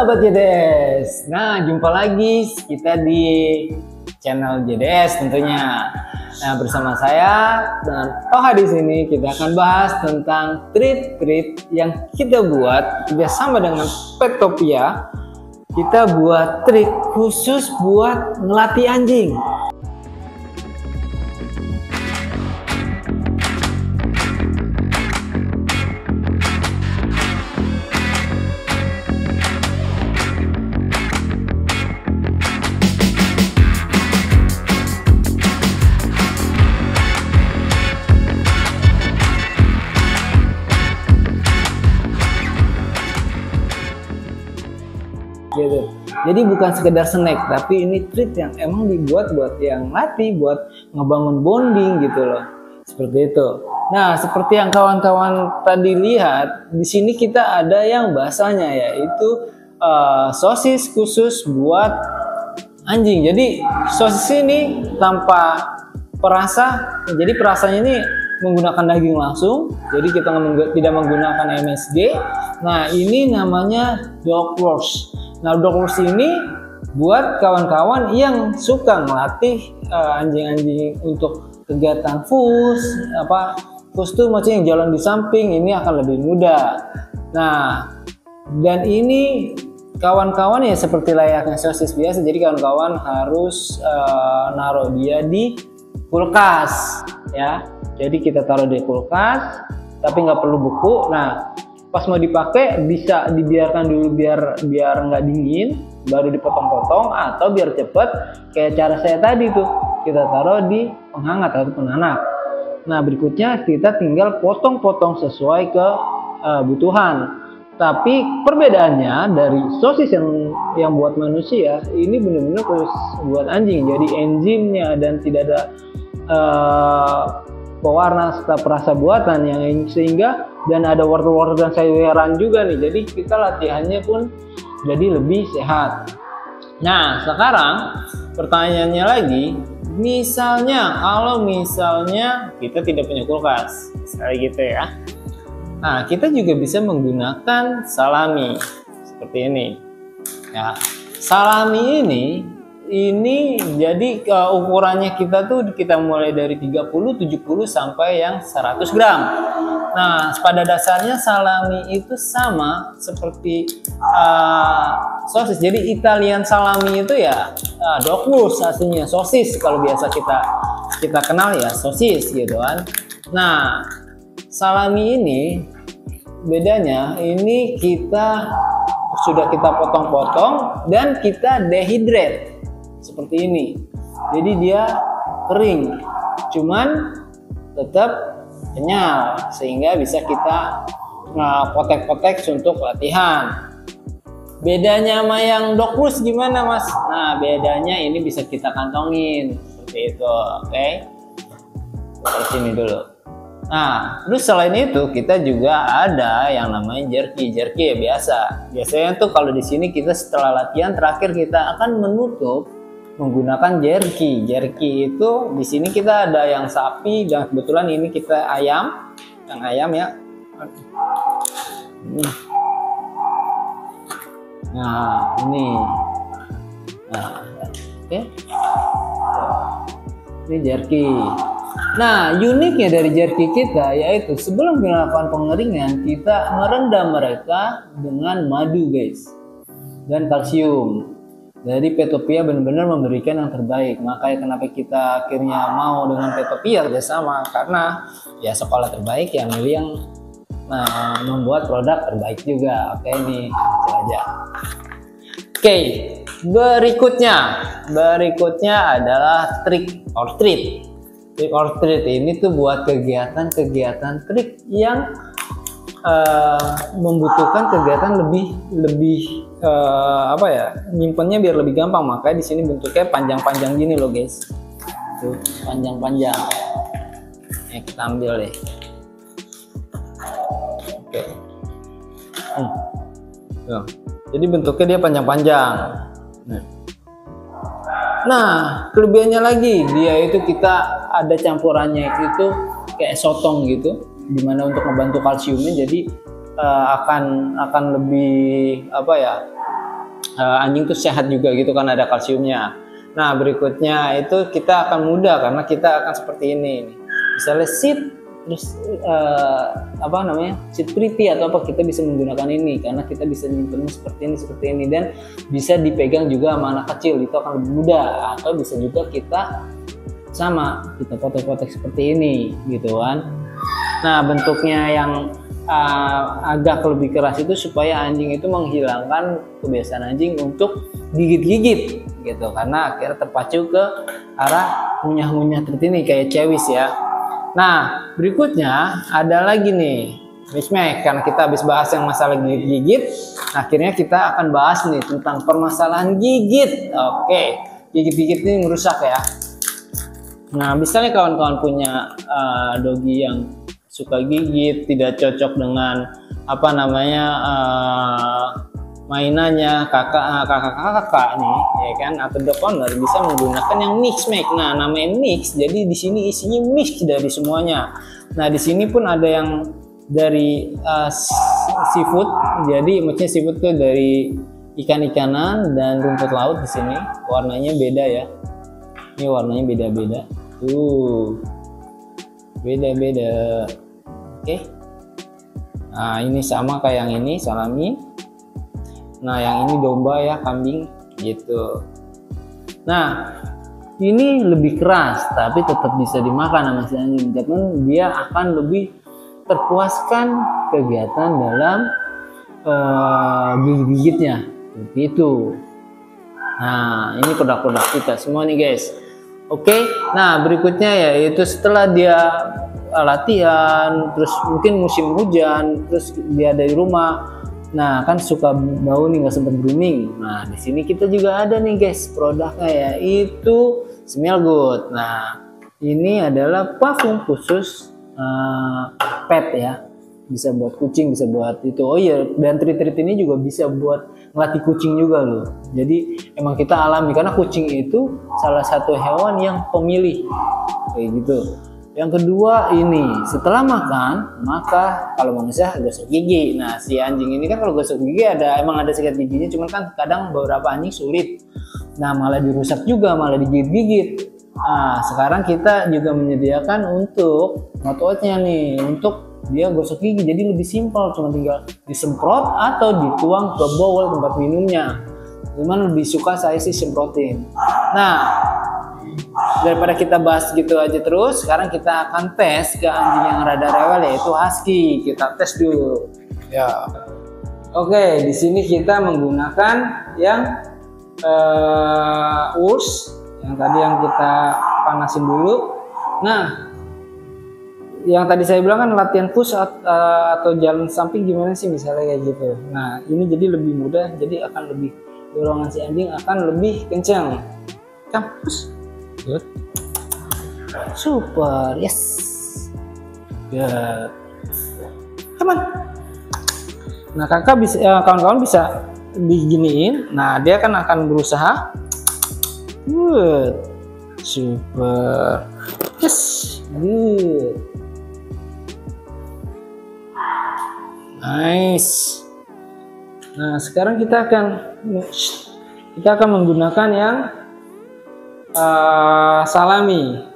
sahabat JDS. Nah, jumpa lagi kita di channel JDS tentunya. Nah, bersama saya dan Toha di sini kita akan bahas tentang treat yang kita buat bersama dengan Petopia. Kita buat trik khusus buat ngelatih anjing. Gitu. Jadi bukan sekedar snack, tapi ini treat yang emang dibuat buat yang latih, buat ngebangun bonding gitu loh. Seperti itu. Nah, seperti yang kawan-kawan tadi lihat, di sini kita ada yang bahasanya yaitu sosis khusus buat anjing. Jadi sosis ini tanpa perasa, jadi perasanya ini menggunakan daging langsung, jadi kita tidak menggunakan MSG. Nah, ini namanya dog roast. Nah, dog roast ini buat kawan-kawan yang suka melatih anjing-anjing untuk kegiatan fus, fus itu maksudnya yang jalan di samping, ini akan lebih mudah. Nah, dan ini kawan-kawan ya seperti layaknya sosis biasa, jadi kawan-kawan harus naruh dia di kulkas ya. Jadi kita taruh di kulkas, tapi nggak perlu beku. Nah, pas mau dipakai bisa dibiarkan dulu biar nggak dingin, baru dipotong-potong, atau biar cepet kayak cara saya tadi tuh, kita taruh di penghangat atau penanak. Nah, berikutnya kita tinggal potong-potong sesuai kebutuhan. Tapi perbedaannya dari sosis yang buat manusia, ini benar-benar khusus buat anjing. Jadi enzimnya dan tidak ada pewarna serta perasa buatan yang sehingga dan ada wortel-wortel dan sayuran juga nih. Jadi kita latihannya pun jadi lebih sehat. Nah, sekarang pertanyaannya lagi, kalau misalnya kita tidak punya kulkas, misalnya gitu ya. Nah, kita juga bisa menggunakan salami seperti ini. Ya, salami ini jadi ukurannya kita mulai dari 30, 70 sampai yang 100 gram. Nah, pada dasarnya salami itu sama seperti sosis. Jadi Italian salami itu ya dog roast aslinya, sosis kalau biasa kita kenal ya sosis gitu kan. Nah, salami ini bedanya ini sudah kita potong-potong dan kita dehydrate seperti ini. Jadi dia kering, cuman tetap kenyal sehingga bisa kita potek-potek untuk latihan. Bedanya sama yang dog roast gimana, Mas? Nah, bedanya ini bisa kita kantongin seperti itu. Oke. Taruh sini dulu. Nah, terus selain itu kita juga ada yang namanya jerky ya biasa. Biasanya tuh kalau di sini kita setelah latihan terakhir kita akan menutup menggunakan jerky. Jerky itu di sini kita ada yang sapi dan kebetulan ini kita ayam, yang ayam ya. Nah, ini. Nah, oke. Ini jerky. Nah, uniknya dari jerky kita yaitu sebelum melakukan pengeringan kita merendam mereka dengan madu guys dan kalsium. Jadi Petopia benar-benar memberikan yang terbaik. Makanya kenapa kita akhirnya mau dengan Petopia kerjasama, karena ya sekolah terbaik yang milih yang membuat produk terbaik juga. Oke, ini aja. Oke, berikutnya adalah trick or treat. Trick or treat ini tuh buat kegiatan trik yang membutuhkan kegiatan lebih nyimpennya biar lebih gampang. Makanya di sini bentuknya panjang-panjang gini loh guys. Tuh, panjang-panjang. Ya, kita ambil deh. Oke. Tuh. Jadi bentuknya dia panjang-panjang. Nah, kelebihannya lagi dia itu kita ada campurannya itu kayak sotong gitu, dimana untuk membantu kalsiumnya, jadi akan lebih anjing tuh sehat juga gitu kan, ada kalsiumnya. Nah berikutnya itu kita akan mudah karena kita akan seperti ini, misalnya sit, terus apa namanya, sit pretty atau apa, kita bisa menggunakan ini karena kita bisa nyimpen seperti ini dan bisa dipegang juga sama anak kecil, itu akan lebih mudah. Atau bisa juga kita potek-potek seperti ini gitu kan. Nah bentuknya yang agak lebih keras itu supaya anjing itu menghilangkan kebiasaan anjing untuk gigit-gigit gitu, karena akhirnya terpacu ke arah ngunyah-ngunyah seperti ini kayak cewis ya. Nah berikutnya ada lagi nih mismatch, karena kita habis bahas yang masalah gigit-gigit, akhirnya kita akan bahas nih tentang permasalahan gigit. Oke, gigit-gigit ini merusak ya. Nah misalnya kawan-kawan punya doggy yang suka gigit, tidak cocok dengan apa namanya mainannya kakak nih ya kan, atau dog owner bisa menggunakan yang mix match. Nah namanya mix, jadi di sini isinya mix dari semuanya. Nah di sini pun ada yang dari seafood, jadi maksudnya seafood tuh dari ikan-ikanan dan rumput laut. Di sini warnanya beda ya, ini warnanya beda-beda tuh, beda-beda. Oke. Nah ini sama kayak yang ini salami. Nah yang ini domba ya, kambing gitu. Nah ini lebih keras tapi tetap bisa dimakan sama si anjing, cuman dia akan lebih terpuaskan kegiatan dalam gigit-gigitnya seperti itu. Nah ini produk-produk kita semua nih guys. Oke, nah berikutnya yaitu setelah dia latihan, terus mungkin musim hujan, terus dia dari rumah, nah kan suka bau nih, nggak sempat grooming. Nah di sini kita juga ada nih guys produknya, yaitu Smell Good. Nah ini adalah parfum khusus pet ya, bisa buat kucing, bisa buat itu. Oh iya, dan treat ini juga bisa buat ngelatih kucing juga loh. Jadi emang kita alami karena kucing itu salah satu hewan yang pemilih kayak gitu. Yang kedua ini setelah makan, maka kalau manusia gosok gigi. Nah si anjing ini kan kalau gosok gigi emang ada sikat giginya, cuman kan kadang beberapa anjing sulit. Nah malah dirusak juga, malah digigit-gigit. Nah sekarang kita juga menyediakan untuk mototnya nih, untuk dia gosok gigi jadi lebih simpel, cuma tinggal disemprot atau dituang ke bowl tempat minumnya. Cuman lebih suka saya sih semprotin. Nah daripada kita bahas gitu aja terus, sekarang kita akan tes ke anjing yang rada rewel, yaitu husky. Kita tes dulu ya. Oke, di sini kita menggunakan yang urs yang tadi yang kita panasin dulu. Nah yang tadi saya bilang kan latihan push atau jalan samping gimana sih misalnya kayak gitu. Nah ini jadi lebih mudah, jadi akan lebih, dorongan si anjing akan lebih kencang. Push. Good. Super, yes. Good. Come on. Nah kakak bisa, kawan-kawan bisa diginiin. Nah dia kan akan berusaha. Good. Super. Yes. Good. Nice. Nah sekarang kita akan menggunakan yang salami.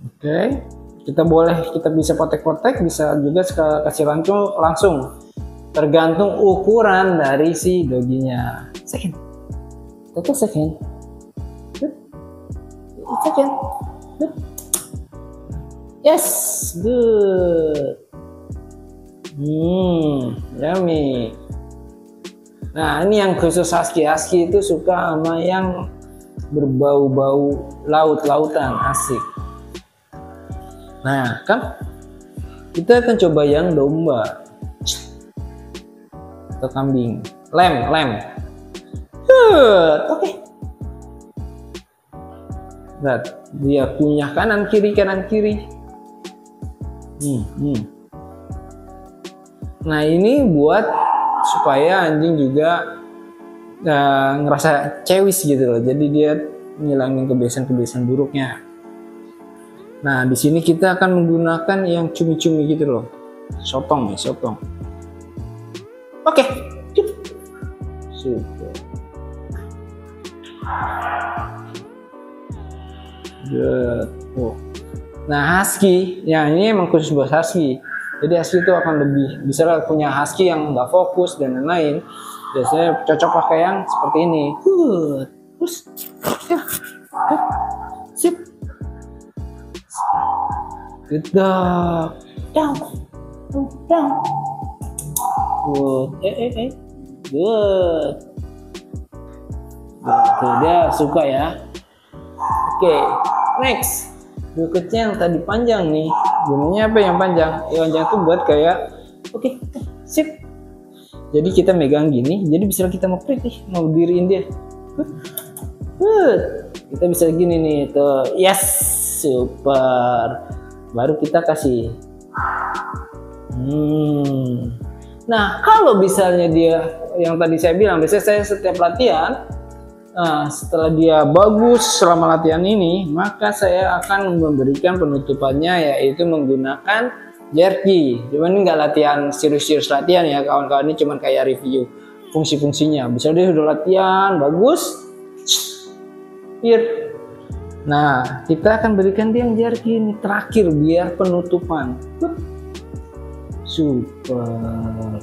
Oke, kita bisa potek-potek, bisa juga kasih langsung, tergantung ukuran dari si doginya. Second. Good. Yes, good. Yummy. Nah ini yang khusus husky itu suka sama yang berbau-bau laut-lautan, asik. Nah kan kita akan coba yang domba atau kambing, lem. Oke. Lihat dia kunyah kanan kiri. Nah ini buat supaya anjing juga ngerasa cewis gitu loh, jadi dia ngilangin kebiasaan buruknya. Nah di sini kita akan menggunakan yang cumi-cumi gitu loh, sotong. Oke. Super. Good. Oh. Nah, husky, ya ini emang khusus buat husky. Jadi husky itu akan lebih, bisa punya husky yang nggak fokus dan lain-lain. Biasanya cocok pakai yang seperti ini. Good. Push. Ya. Good. Sip. Good dog. Down. Down. Good. Good. Tuh, dia suka ya. Oke, next. Berikutnya yang tadi panjang nih. Gunanya apa yang panjang? Yang panjang tuh buat kayak, oke, sip. Jadi kita megang gini, jadi bisa kita mau klik nih, mau diriin dia. Good. Kita bisa gini nih, tuh. Yes, super. Baru kita kasih. Nah, kalau misalnya dia, yang tadi saya bilang, biasanya saya setiap latihan, setelah dia bagus selama latihan ini, maka saya akan memberikan penutupannya yaitu menggunakan jerky. Cuman ini nggak latihan serius-serius latihan ya kawan-kawan, ini cuman kayak review fungsi-fungsinya. Bisa dia udah latihan bagus, here. Nah, kita akan berikan dia yang jerky ini terakhir biar penutupan. Super.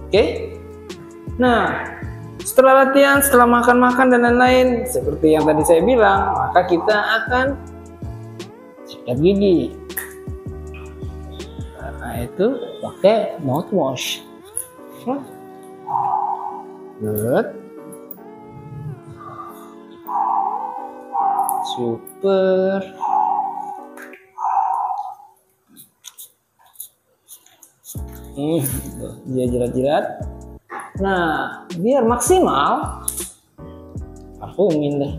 Oke. Nah, setelah latihan, setelah makan-makan dan lain-lain, seperti yang tadi saya bilang, maka kita akan sikat gigi. Nah, itu pakai mouthwash. Good. Super. Dia jilat-jilat. Nah, biar maksimal, parfumin deh.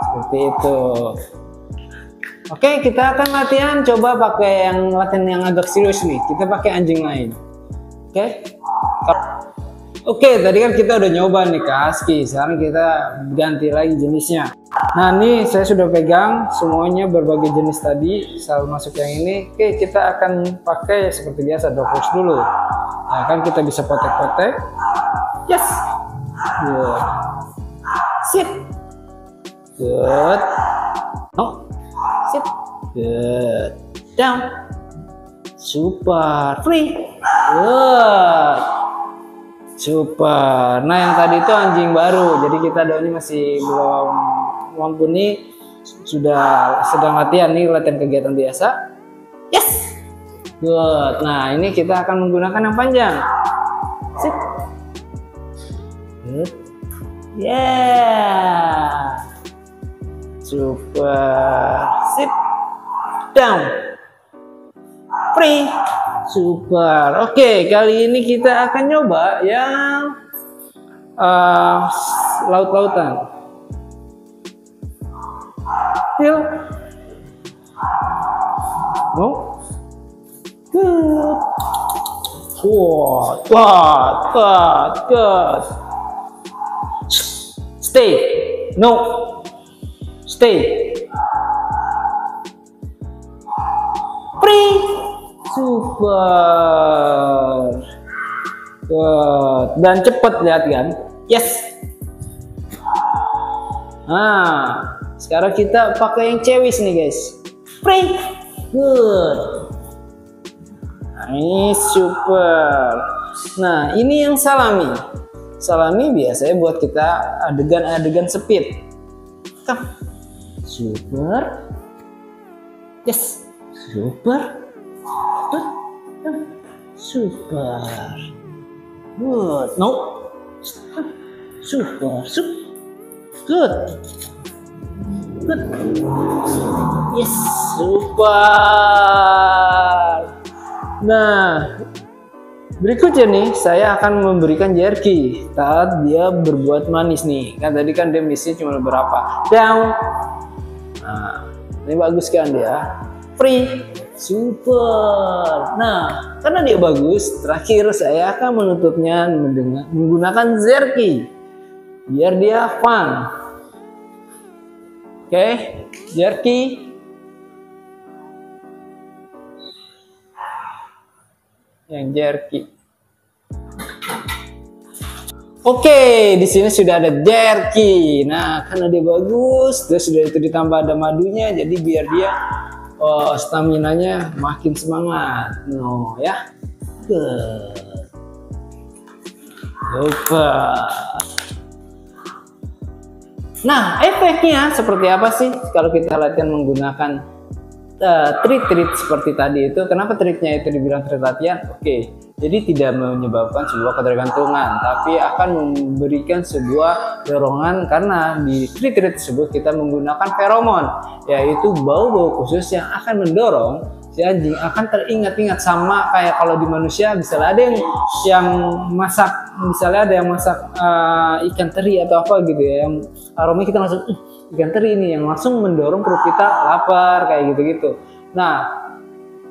Seperti itu. Oke, kita akan latihan. Coba pakai yang latihan yang agak serius nih. Kita pakai anjing lain. Oke, tadi kan kita udah nyoba nih ke husky. Sekarang kita ganti lagi jenisnya. Nah, ini saya sudah pegang semuanya berbagai jenis tadi, saya masuk yang ini. Oke, kita akan pakai seperti biasa dropbox dulu. Nah, kan kita bisa potek-potek. Yes. Good. Sit. Good. No. Sit. Good. Down. Super. Free. Good. Super. Nah, yang tadi itu anjing baru. Jadi kita ini masih belum mumpuni, sudah sedang latihan nih, latihan kegiatan biasa. Yes. Good. Nah, ini kita akan menggunakan yang panjang. Sit. Good. Yeah. Super. Sit. Down. Free. Super. Oke, kali ini kita akan nyoba yang laut-lautan. Feel. No. Good. Good. Stay. No. Stay. Free. Super. Good. Dan cepat, lihat kan? Yes. Nah, sekarang kita pakai yang cewis nih guys. Free. Good. Nah, ini super. Nah, ini yang salami. Salami biasanya buat kita adegan-adegan speed. Come. Super. Yes. Super. Super. Good. No. Super. Good. Good. Yes. Super. Nah, berikutnya nih saya akan memberikan jerky saat dia berbuat manis nih. Kan tadi kan dia misinya cuma berapa? Down. Nah, ini bagus kan dia. Free. Super. Nah, karena dia bagus, terakhir saya akan menutupnya menggunakan jerky biar dia fun. Oke, jerky. Yang jerky. Oke, di sini sudah ada jerky. Nah, karena dia bagus, terus sudah itu ditambah ada madunya, jadi biar dia stamina-nya makin semangat. No, ya. Super. Nah, efeknya seperti apa sih kalau kita latihan menggunakan treat seperti tadi itu? Kenapa treatnya itu dibilang treat latihan? Oke, jadi tidak menyebabkan sebuah ketergantungan, tapi akan memberikan sebuah dorongan karena di treat tersebut kita menggunakan feromon, yaitu bau-bau khusus yang akan mendorong si anjing akan teringat-ingat. Sama kayak kalau di manusia misalnya ada yang masak, misalnya ada yang masak ikan teri atau apa gitu ya, yang aromanya kita langsung ikan teri ini, yang langsung mendorong perut kita lapar kayak gitu-gitu. Nah,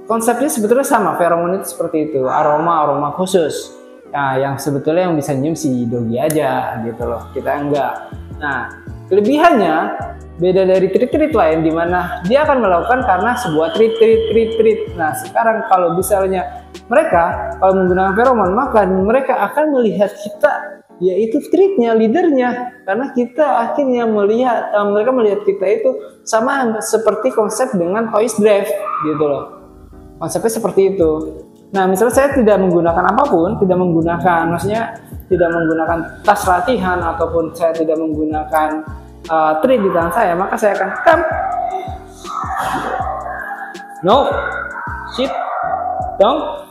konsepnya sebetulnya sama, feromon itu seperti itu, aroma khusus. Nah, yang sebetulnya yang bisa nyium si doggy aja gitu loh, kita enggak. Nah, kelebihannya beda dari treat lain di mana dia akan melakukan karena sebuah treat. Nah, sekarang kalau misalnya mereka kalau menggunakan feromon, maka mereka akan melihat kita, yaitu treatnya, leadernya, karena kita akhirnya melihat mereka melihat kita itu sama seperti konsep dengan toys drive gitu loh. Konsepnya seperti itu. Nah, misalnya saya tidak menggunakan apapun, maksudnya tidak menggunakan tas latihan ataupun saya tidak menggunakan treat di tangan saya, maka saya akan come, no, sit, down,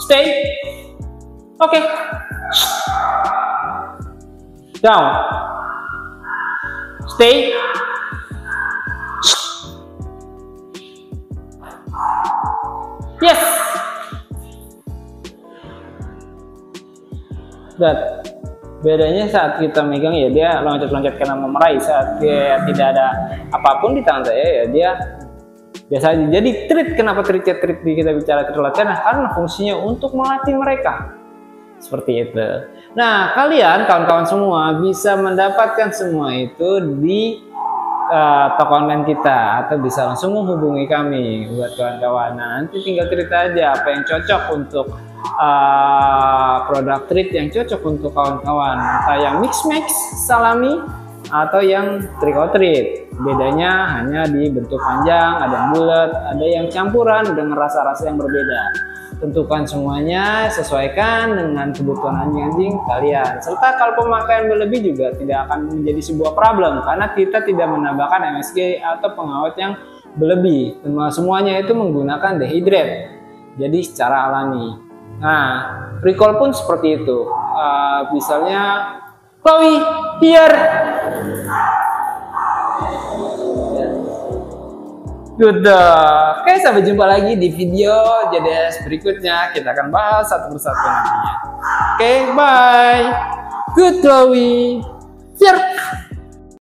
stay, oke, down, stay, yes, that. Bedanya saat kita megang ya dia loncat-loncat karena mau meraih, saat dia tidak ada apapun di tangan saya ya dia biasa aja. Jadi kenapa treat kita bicara treat latihan? Karena fungsinya untuk melatih mereka seperti itu. Nah, kalian kawan-kawan semua bisa mendapatkan semua itu di toko online kita, atau bisa langsung menghubungi kami buat kawan-kawan. Nah, nanti tinggal cerita aja apa yang cocok untuk produk treat yang cocok untuk kawan-kawan, entah yang mix salami atau yang trick or treat. Bedanya hanya di bentuk panjang, ada yang bulat, ada yang campuran dengan rasa-rasa yang berbeda. Tentukan semuanya, sesuaikan dengan kebutuhan anjing-anjing kalian. Serta kalau pemakaian berlebih juga tidak akan menjadi sebuah problem, karena kita tidak menambahkan MSG atau pengawet yang berlebih. Semuanya itu menggunakan dehydrate, jadi secara alami. Nah, recall pun seperti itu. Misalnya, Chloe, here. Good. Oke, sampai jumpa lagi di video JDS berikutnya. Kita akan bahas satu persatu nantinya. Oke, bye. Good, Chloe. Here.